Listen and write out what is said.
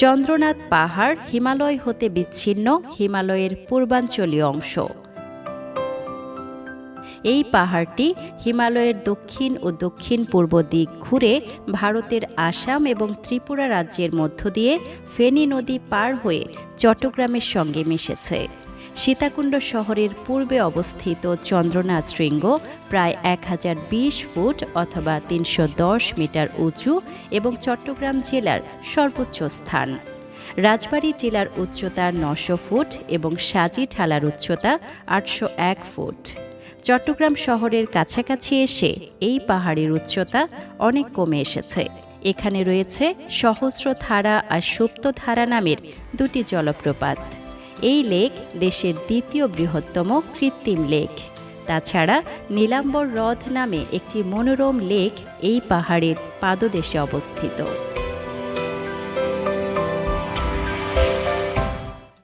চন্দ্রনাথ পাহাড় হিমালয় হতে বিচ্ছিন্ন হিমালয়ের পূর্বাঞ্চলীয় অংশ। এই পাহাড়টি হিমালয়ের দক্ষিণ ও দক্ষিণ পূর্ব দিক ঘুরে ভারতের আসাম এবং ত্রিপুরা রাজ্যের মধ্য দিয়ে ফেনী নদী পার হয়ে চট্টগ্রামের সঙ্গে মিশেছে। সীতাকুণ্ড শহরের পূর্বে অবস্থিত চন্দ্রনাথ শৃঙ্গ প্রায় 1020 ফুট অথবা 310 মিটার উঁচু এবং চট্টগ্রাম জেলার সর্বোচ্চ স্থান। রাজবাড়ী টিলার উচ্চতা 900 ফুট এবং সাজি ঠালার উচ্চতা 801 ফুট। চট্টগ্রাম শহরের কাছাকাছি এসে এই পাহাড়ের উচ্চতা অনেক কমে এসেছে। এখানে রয়েছে সহস্রধারা আর সুপ্তধারা নামের দুটি জলপ্রপাত। এই লেক দেশের দ্বিতীয় বৃহত্তম কৃত্রিম লেক। তাছাড়া নীলাম্বর হ্রদ নামে একটি মনোরম লেক এই পাহাড়ের পাদদেশে অবস্থিত।